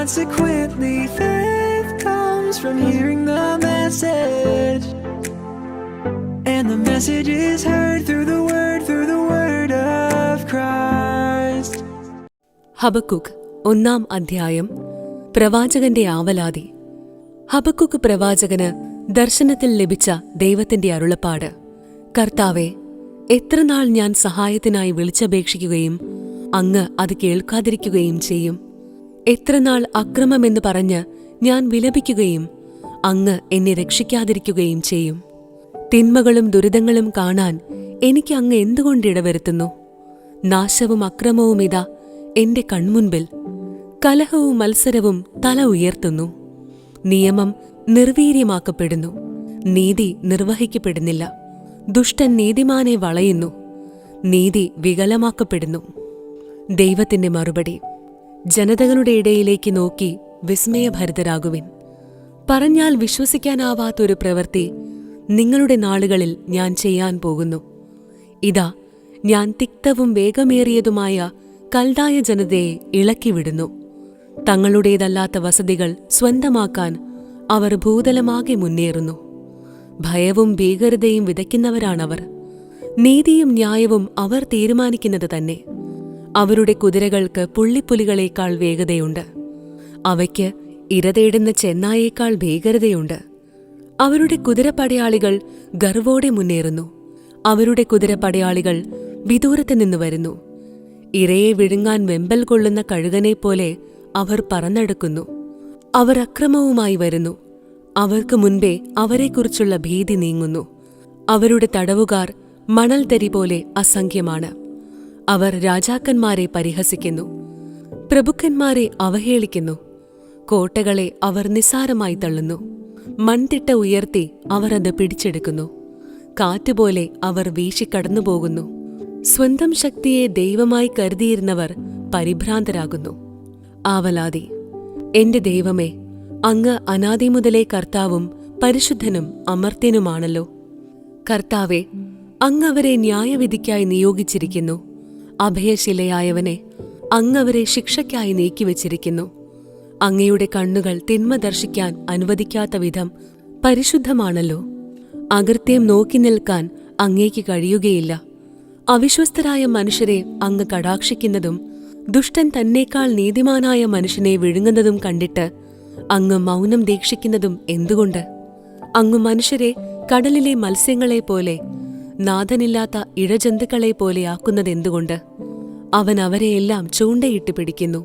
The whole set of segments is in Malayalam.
Consequently, faith comes from hearing the message, and the message is heard through the word of Christ. Habakkuk 1-ാം അധ്യായം. പ്രവാചകന്റെ ആവലാതി. ഹബക്കൂക്ക് പ്രവാചകന് ദർശനത്തിൽ ലഭിച്ച ദൈവത്തിന്റെ അരുളപ്പാട്. കർത്താവേ, എത്രനാൾ ഞാൻ സഹായത്തിനായി വിളിച്ചപേക്ഷിക്കുകയും അങ്ങ് അത് കേൾക്കാതിരിക്കുകയും ചെയ്യും? എത്രനാൾ അക്രമമെന്ന് പറഞ്ഞ് ഞാൻ വിലപിക്കുകയും അങ്ങ് എന്നെ രക്ഷിക്കാതിരിക്കുകയും ചെയ്യും? തിന്മകളും ദുരിതങ്ങളും കാണാൻ എനിക്ക് അങ്ങ് എന്തുകൊണ്ടിടവരുത്തുന്നു? നാശവും അക്രമവും ഇതാ എന്റെ കൺമുൻപിൽ. കലഹവും മത്സരവും തല ഉയർത്തുന്നു. നിയമം നിർവീര്യമാക്കപ്പെടുന്നു, നീതി നിർവഹിക്കപ്പെടുന്നില്ല. ദുഷ്ടൻ നീതിമാനെ വളയുന്നു, നീതി വികലമാക്കപ്പെടുന്നു. ദൈവത്തിന്റെ മറുപടി. ജനതകളുടെ ഇടയിലേക്ക് നോക്കി വിസ്മയഭരിതരാകുവിൻ. പറഞ്ഞാൽ വിശ്വസിക്കാനാവാത്തൊരു പ്രവൃത്തി നിങ്ങളുടെ നാളുകളിൽ ഞാൻ ചെയ്യാൻ പോകുന്നു. ഇതാ, ഞാൻ തിക്തവും വേഗമേറിയതുമായ കൽദായ ജനതയെ ഇളക്കിവിടുന്നു. തങ്ങളുടേതല്ലാത്ത വസതികൾ സ്വന്തമാക്കാൻ അവർ ഭൂതലമാകെ മുന്നേറുന്നു. ഭയവും ഭീകരതയും വിതയ്ക്കുന്നവരാണവർ. നീതിയും ന്യായവും അവർ തീരുമാനിക്കുന്നത് തന്നെ. അവരുടെ കുതിരകൾക്ക് പുള്ളിപ്പുലികളേക്കാൾ വേഗതയുണ്ട്, അവയ്ക്ക് ഇരതേടുന്ന ചെന്നായേക്കാൾ ഭീകരതയുണ്ട്. അവരുടെ കുതിരപ്പടയാളികൾ ഗർവോടെ മുന്നേറുന്നു. അവരുടെ കുതിരപ്പടയാളികൾ വിദൂരത്ത് നിന്ന് വരുന്നു. ഇരയെ വിഴുങ്ങാൻ വെമ്പൽ കൊള്ളുന്ന കഴുകനെപ്പോലെ അവർ പറന്നെടുക്കുന്നു. അവർ അക്രമവുമായി വരുന്നു. അവർക്ക് മുൻപേ അവരെക്കുറിച്ചുള്ള ഭീതി നീങ്ങുന്നു. അവരുടെ തടവുകാർ മണൽത്തരി പോലെ അസംഖ്യമാണ്. അവർ രാജാക്കന്മാരെ പരിഹസിക്കുന്നു, പ്രഭുക്കന്മാരെ അവഹേളിക്കുന്നു. കോട്ടകളെ അവർ നിസ്സാരമായി തള്ളുന്നു. മൺതിട്ട ഉയർത്തി അവർ അത് പിടിച്ചെടുക്കുന്നു. കാറ്റുപോലെ അവർ വീശിക്കടന്നുപോകുന്നു. സ്വന്തം ശക്തിയെ ദൈവമായി കരുതിയിരുന്നവർ പരിഭ്രാന്തരാകുന്നു. ആവലാതി. എന്റെ ദൈവമേ, അങ്ങ് അനാദി മുതലേ കർത്താവും പരിശുദ്ധനും അമർത്യനുമാണല്ലോ. കർത്താവെ, അങ്ങവരെ ന്യായവിധിക്കായി നിയോഗിച്ചിരിക്കുന്നു. അഭയശിലയായവനെ, അങ്ങവരെ ശിക്ഷയ്ക്കായി നീക്കിവച്ചിരിക്കുന്നു. അങ്ങയുടെ കണ്ണുകൾ തിന്മ ദർശിക്കാൻ അനുവദിക്കാത്ത വിധം പരിശുദ്ധമാണല്ലോ. അകൃത്യം നോക്കി നിൽക്കാൻ അങ്ങേക്ക് കഴിയുകയില്ല. അവിശ്വസ്തരായ മനുഷ്യരെ അങ്ങ് കടാക്ഷിക്കുന്നതും ദുഷ്ടൻ തന്നേക്കാൾ നീതിമാനായ മനുഷ്യനെ വിഴുങ്ങുന്നതും കണ്ടിട്ട് അങ്ങ് മൗനം ദീക്ഷിക്കുന്നതും എന്തുകൊണ്ട്? അങ്ങ് മനുഷ്യരെ കടലിലെ മത്സ്യങ്ങളെപ്പോലെ, നാഥനില്ലാത്ത ഇഴജന്തുക്കളെപ്പോലെയാക്കുന്നതെന്തുകൊണ്ട്? അവൻ അവരെയെല്ലാം ചൂണ്ടയിട്ട് പിടിക്കുന്നു,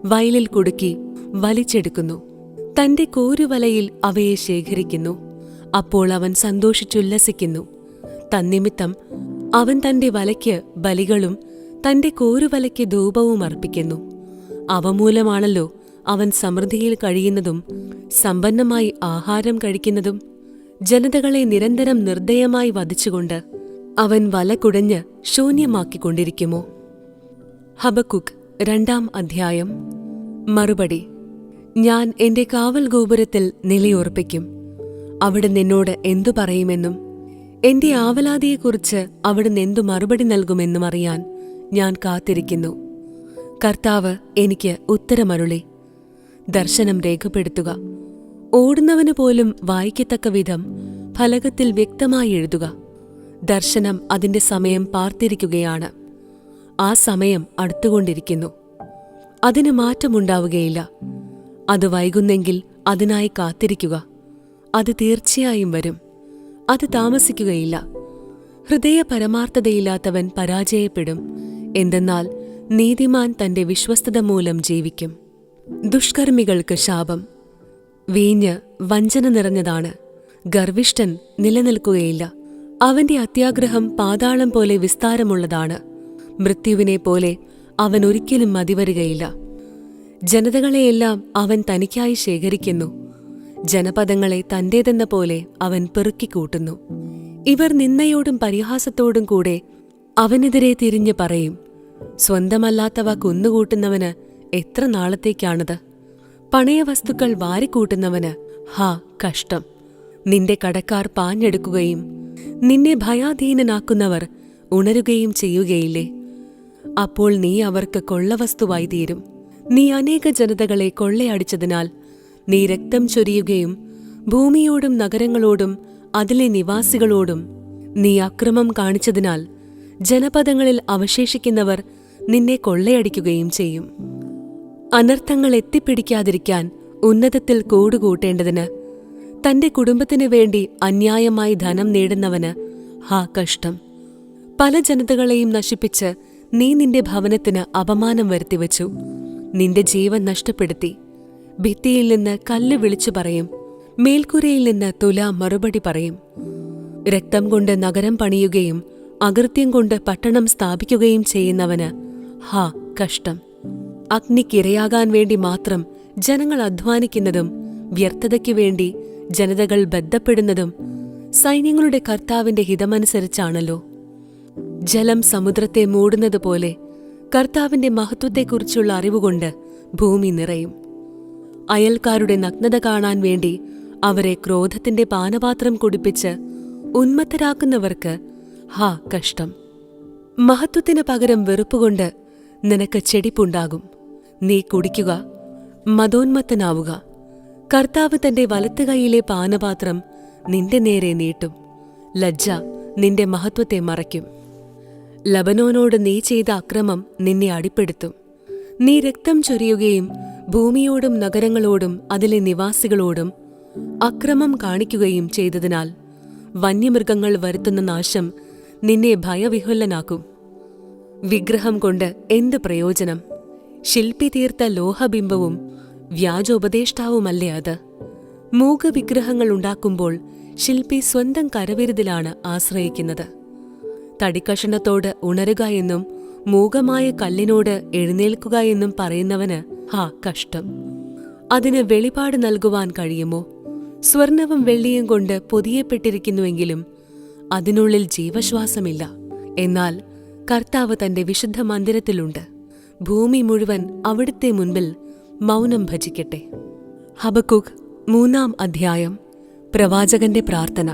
വയലിൽ കുടുക്കി വലിച്ചെടുക്കുന്നു. തന്റെ കോരുവലയിൽ അവയെ ശേഖരിക്കുന്നു. അപ്പോൾ അവൻ സന്തോഷിച്ചുല്ലസിക്കുന്നു. തന്നിമിത്തം അവൻ തന്റെ വലയ്ക്ക് ബലികളും തന്റെ കോരുവലയ്ക്ക് ധൂപവും അർപ്പിക്കുന്നു. അവ മൂലമാണല്ലോ അവൻ സമൃദ്ധിയിൽ കഴിയുന്നതും സമ്പന്നമായി ആഹാരം കഴിക്കുന്നതും. ജനതകളെ നിരന്തരം നിർദ്ദയമായി വധിച്ചുകൊണ്ട് അവൻ വല കുടഞ്ഞ് ശൂന്യമാക്കിക്കൊണ്ടിരിക്കുമോ? ഹബക്കൂക്ക് 2-ാം അധ്യായം. മറുപടി. ഞാൻ എന്റെ കാവൽ ഗോപുരത്തിൽ നിലയുറപ്പിക്കും. അവിടുന്ന് എന്നോട് എന്തു പറയുമെന്നും എന്റെ ആവലാതിയെക്കുറിച്ച് അവിടുന്ന് എന്തു മറുപടി നൽകുമെന്നും അറിയാൻ ഞാൻ കാത്തിരിക്കുന്നു. കർത്താവ് എനിക്ക് ഉത്തരമരുളി. ദർശനം രേഖപ്പെടുത്തുക. ഓടുന്നവന് പോലും വായിക്കത്തക്ക വിധം ഫലകത്തിൽ വ്യക്തമായി എഴുതുക. ദർശനം അതിന്റെ സമയം പാർത്തിരിക്കുകയാണ്. ആ സമയം അടുത്തുകൊണ്ടിരിക്കുന്നു. അതിന് മാറ്റമുണ്ടാവുകയില്ല. അത് വൈകുന്നെങ്കിൽ അതിനായി കാത്തിരിക്കുക. അത് തീർച്ചയായും വരും. അത് താമസിക്കുകയില്ല. ഹൃദയ പരമാർത്ഥതയില്ലാത്തവൻ പരാജയപ്പെടും. എന്തെന്നാൽ നീതിമാൻ തന്റെ വിശ്വസ്തത മൂലം ജീവിക്കും. ദുഷ്കർമ്മികൾക്ക് ശാപം. വീഞ്ഞ് വഞ്ചന നിറഞ്ഞതാണ്. ഗർവിഷ്ഠൻ നിലനിൽക്കുകയില്ല. അവന്റെ അത്യാഗ്രഹം പാതാളം പോലെ വിസ്താരമുള്ളതാണ്. മൃത്യുവിനെ പോലെ അവൻ ഒരിക്കലും മതിവരുകയില്ല. ജനതകളെയെല്ലാം അവൻ തനിക്കായി ശേഖരിക്കുന്നു. ജനപദങ്ങളെ തന്റേതെന്ന പോലെ അവൻ പെറുക്കിക്കൂട്ടുന്നു. ഇവർ നിന്ദയോടും പരിഹാസത്തോടും കൂടെ അവനെതിരെ തിരിഞ്ഞു പറയും. സ്വന്തമല്ലാത്തവ കുന്നുകൂട്ടുന്നവന് എത്ര നാളത്തേക്കാണത്? പണയവസ്തുക്കൾ വാരിക്കൂട്ടുന്നവന് ഹാ കഷ്ടം. നിന്റെ കടക്കാർ പാഞ്ഞെടുക്കുകയും നിന്നെ ഭയാധീനനാക്കുന്നവർ ഉണരുകയും ചെയ്യുകയില്ലേ? അപ്പോൾ നീ അവർക്ക് കൊള്ളവസ്തുവായി തീരും. നീ അനേക ജനതകളെ കൊള്ളയടിച്ചതിനാൽ നീ രക്തം ചൊരിയുകയും ഭൂമിയോടും നഗരങ്ങളോടും അതിലെ നിവാസികളോടും നീ അക്രമം കാണിച്ചതിനാൽ ജനപദങ്ങളിൽ അവശേഷിക്കുന്നവർ നിന്നെ കൊള്ളയടിക്കുകയും ചെയ്യും. അനർത്ഥങ്ങൾ എത്തിപ്പിടിക്കാതിരിക്കാൻ ഉന്നതത്തിൽ കൂടുകൂട്ടേണ്ടതിന് തന്റെ കുടുംബത്തിനു വേണ്ടി അന്യായമായി ധനം നേടുന്നവന് ഹാ കഷ്ടം. പല ജനതകളെയും നശിപ്പിച്ച് നീ നിന്റെ ഭവനത്തിന് അപമാനം വരുത്തിവച്ചു. നിന്റെ ജീവൻ നഷ്ടപ്പെടുത്തി. ഭിത്തിയിൽ നിന്ന് കല്ല് വിളിച്ചു പറയും, മേൽക്കുരയിൽ നിന്ന് തുല മറുപടി പറയും. രക്തം കൊണ്ട് നഗരം പണിയുകയും അകൃത്യം കൊണ്ട് പട്ടണം സ്ഥാപിക്കുകയും ചെയ്യുന്നവന് ഹാ കഷ്ടം. അഗ്നിക്കിരയാകാൻ വേണ്ടി മാത്രം ജനങ്ങൾ അധ്വാനിക്കുന്നതും വ്യർത്ഥതയ്ക്കു വേണ്ടി ജനതകൾ ബദ്ധപ്പെടുന്നതും സൈന്യങ്ങളുടെ കർത്താവിന്റെ ഹിതമനുസരിച്ചാണല്ലോ. ജലം സമുദ്രത്തെ മൂടുന്നതുപോലെ കർത്താവിന്റെ മഹത്വത്തെക്കുറിച്ചുള്ള അറിവുകൊണ്ട് ഭൂമി നിറയും. അയൽക്കാരുടെ നഗ്നത കാണാൻ വേണ്ടി അവരെ ക്രോധത്തിന്റെ പാനപാത്രം കുടിപ്പിച്ച് ഉന്മത്തരാക്കുന്നവർക്ക് ഹാ കഷ്ടം. മഹത്വത്തിന് പകരം വെറുപ്പുകൊണ്ട് നിനക്ക് ചെടിപ്പുണ്ടാകും. നീ കുടിക്കുക, മതോന്മത്തനാവുക. കർത്താവ് തന്റെ വലത്തുകൈയിലെ പാനപാത്രം നിന്റെ നേരെ നീട്ടും. ലജ്ജ നിന്റെ മഹത്വത്തെ മറയ്ക്കും. ലബനോനോട് നീ ചെയ്ത അക്രമം നിന്നെ അടിപ്പെടുത്തും. നീ രക്തം ചൊരിയുകയും ഭൂമിയോടും നഗരങ്ങളോടും അതിലെ നിവാസികളോടും അക്രമം കാണിക്കുകയും ചെയ്തതിനാൽ വന്യമൃഗങ്ങൾ വരുത്തുന്ന നാശം നിന്നെ ഭയവിഹ്വലനാക്കും. വിഗ്രഹം കൊണ്ട് എന്ത് പ്രയോജനം? ശില്പി തീർത്ത ലോഹബിംബവും വ്യാജോപദേഷ്ടാവുമല്ലേ അത്? മൂകവിഗ്രഹങ്ങൾ ഉണ്ടാക്കുമ്പോൾ ശില്പി സ്വന്തം കരവിരുതിലാണ് ആശ്രയിക്കുന്നത്. തടിക്കഷണത്തോട് ഉണരുക എന്നും മൂകമായ കല്ലിനോട് എഴുന്നേൽക്കുക എന്നും പറയുന്നവന് ഹാ കഷ്ടം. അതിന് വെളിപാട് നൽകുവാൻ കഴിയുമോ? സ്വർണവും വെള്ളിയും കൊണ്ട് പൊതിയപ്പെട്ടിരിക്കുന്നുവെങ്കിലും അതിനുള്ളിൽ ജീവശ്വാസമില്ല. എന്നാൽ കർത്താവ് തന്റെ വിശുദ്ധ മന്ദിരത്തിലുണ്ട്. ഭൂമി മുഴുവൻ അവിടുത്തെ മുൻപിൽ മൗനം ഭജിക്കട്ടെ. ഹബക്കൂക്ക് 3-ാം അധ്യായം. പ്രവാചകന്റെ പ്രാർത്ഥന.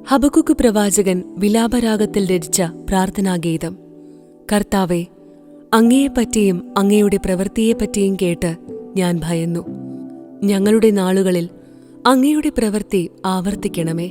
ഹബക്കൂക്ക് പ്രവാചകൻ വിലാപരാഗത്തിൽ രചിച്ച പ്രാർത്ഥനാഗീതം. കർത്താവേ, അങ്ങയെപ്പറ്റിയും അങ്ങയുടെ പ്രവൃത്തിയെപ്പറ്റിയും കേട്ട് ഞാൻ ഭയന്നു. ഞങ്ങളുടെ നാളുകളിൽ അങ്ങയുടെ പ്രവൃത്തി ആവർത്തിക്കണമേ.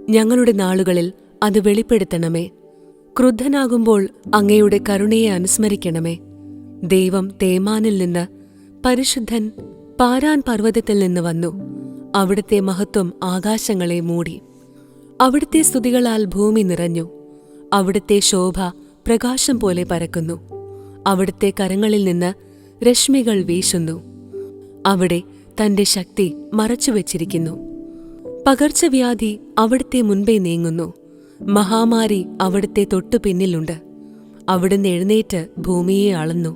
ഞങ്ങളുടെ നാളുകളിൽ അത് വെളിപ്പെടുത്തണമേ. ക്രുദ്ധനാകുമ്പോൾ അങ്ങയുടെ കരുണയെ അനുസ്മരിക്കണമേ. ദൈവം തേമാനിൽ നിന്ന്, പരിശുദ്ധൻ പാരാൻ പർവ്വതത്തിൽ നിന്ന് വന്നു. അവിടുത്തെ മഹത്വം ആകാശങ്ങളെ മൂടി. അവിടുത്തെ സ്തുതികളാൽ ഭൂമി നിറഞ്ഞു. അവിടുത്തെ ശോഭ പ്രകാശം പോലെ പരക്കുന്നു. അവിടുത്തെ കരങ്ങളിൽ നിന്ന് രശ്മികൾ വീശുന്നു. അവിടെ തന്റെ ശക്തി മറച്ചുവെച്ചിരിക്കുന്നു. പകർച്ചവ്യാധി അവിടുത്തെ മുൻപേ നീങ്ങുന്നു. മഹാമാരി അവിടുത്തെ തൊട്ടു പിന്നിലുണ്ട്. അവിടുന്ന് എഴുന്നേറ്റ് ഭൂമിയെ അളന്നു.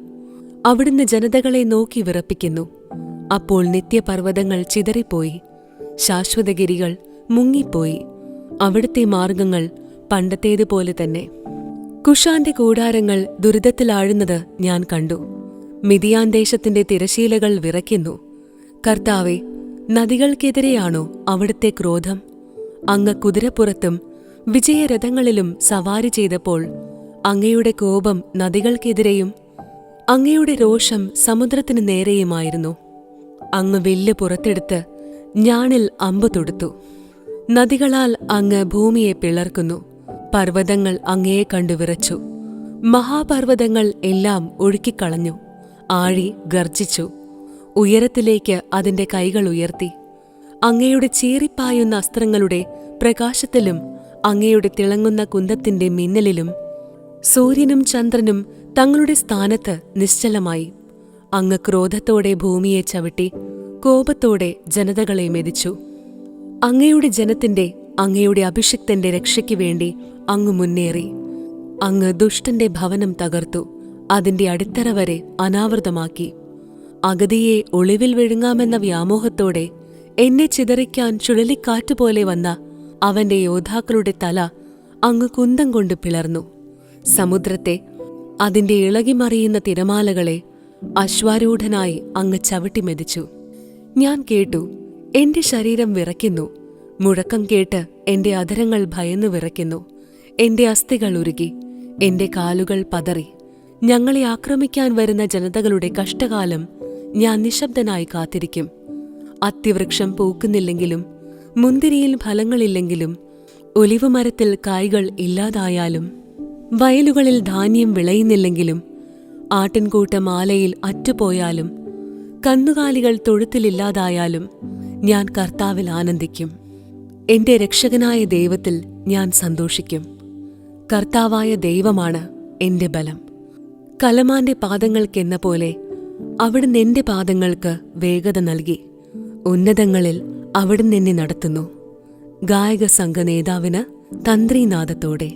അവിടുന്ന് ജനതകളെ നോക്കി വിറപ്പിക്കുന്നു. അപ്പോൾ നിത്യപർവ്വതങ്ങൾ ചിതറിപ്പോയി, ശാശ്വതഗിരികൾ മുങ്ങിപ്പോയി. അവിടുത്തെ മാർഗങ്ങൾ പണ്ടത്തേതുപോലെ തന്നെ. കുഷാന്റെ കൂടാരങ്ങൾ ദുരിതത്തിലാഴുന്നത് ഞാൻ കണ്ടു. മിദിയാൻ ദേശത്തിന്റെ തിരശീലകൾ വിറയ്ക്കുന്നു. കർത്താവേ, നദികൾക്കെതിരെയാണോ അവിടുത്തെ ക്രോധം? അങ്ങ് കുതിരപ്പുറത്തും വിജയരഥങ്ങളിലും സവാരി ചെയ്തപ്പോൾ അങ്ങയുടെ കോപം നദികൾക്കെതിരെയും അങ്ങയുടെ രോഷം സമുദ്രത്തിനു നേരെയുമായിരുന്നു. അങ്ങ് വില്ല് പുറത്തെടുത്ത് ഞാണിൽ അമ്പു തൊടുത്തു. നദികളാൽ അങ്ങ് ഭൂമിയെ പിളർക്കുന്നു. പർവ്വതങ്ങൾ അങ്ങയെ കണ്ടു വിറച്ചു. മഹാപർവ്വതങ്ങൾ എല്ലാം ഒഴുക്കിക്കളഞ്ഞു. ആഴി ഗർജിച്ചു. ഉയരത്തിലേക്ക് അതിന്റെ കൈകൾ ഉയർത്തി. അങ്ങയുടെ ചീറിപ്പായുന്ന അസ്ത്രങ്ങളുടെ പ്രകാശത്തിലും അങ്ങയുടെ തിളങ്ങുന്ന കുന്തത്തിന്റെ മിന്നലിലും സൂര്യനും ചന്ദ്രനും തങ്ങളുടെ സ്ഥാനത്ത് നിശ്ചലമായി. അങ്ങ് ക്രോധത്തോടെ ഭൂമിയെ ചവിട്ടി കോപത്തോടെ ജനതകളെ മെതിച്ചു. അങ്ങയുടെ ജനത്തിന്റെ, അങ്ങയുടെ അഭിഷിക്തന്റെ രക്ഷയ്ക്കു വേണ്ടി അങ്ങ് മുന്നേറി. അങ്ങ് ദുഷ്ടന്റെ ഭവനം തകർത്തു. അതിന്റെ അടിത്തറ വരെ അനാവൃതമാക്കി. അഗതിയെ ഒളിവിൽ വിഴുങ്ങാമെന്ന വ്യാമോഹത്തോടെ എന്നെ ചിതറിക്കാൻ ചുഴലിക്കാറ്റുപോലെ വന്ന അവന്റെ യോദ്ധാക്കളുടെ തല അങ്ങ് കുന്തം കൊണ്ട് പിളർന്നു. സമുദ്രത്തെ, അതിന്റെ ഇളകിമറിയുന്ന തിരമാലകളെ അശ്വാരൂഢനായി അങ്ങ് ചവിട്ടിമെതിച്ചു. ഞാൻ കേട്ടു, എന്റെ ശരീരം വിറയ്ക്കുന്നു. മുഴക്കം കേട്ട് എന്റെ അധരങ്ങൾ ഭയന്നു വിറയ്ക്കുന്നു. എന്റെ അസ്ഥികൾ ഉരുകി, എന്റെ കാലുകൾ പതറി. ഞങ്ങളെ ആക്രമിക്കാൻ വരുന്ന ജനതകളുടെ കഷ്ടകാലം ഞാൻ നിശബ്ദനായി കാത്തിരിക്കും. അത്തിവൃക്ഷം പൂക്കുന്നില്ലെങ്കിലും, മുന്തിരിയിൽ ഫലങ്ങളില്ലെങ്കിലും, ഒലിവുമരത്തിൽ കായ്കൾ ഇല്ലാതായാലും, വയലുകളിൽ ധാന്യം വിളയുന്നില്ലെങ്കിലും, ആട്ടിൻകൂട്ടം ആലയിൽ അറ്റുപോയാലും, കന്നുകാലികൾ തൊഴുത്തിലില്ലാതായാലും, ഞാൻ കർത്താവിൽ ആനന്ദിക്കും. എന്റെ രക്ഷകനായ ദൈവത്തിൽ ഞാൻ സന്തോഷിക്കും. കർത്താവായ ദൈവമാണ് എന്റെ ബലം. കലമാന്റെ പാദങ്ങൾക്കെന്ന പോലെ അവിടുന്ന് എന്റെ പാദങ്ങൾക്ക് വേഗത നൽകി. ഉന്നതങ്ങളിൽ അവിടുന്ന് എന്നെ നടത്തുന്നു. ഗായക സംഘ നേതാവിന് തന്ത്രീനാദത്തോടെ.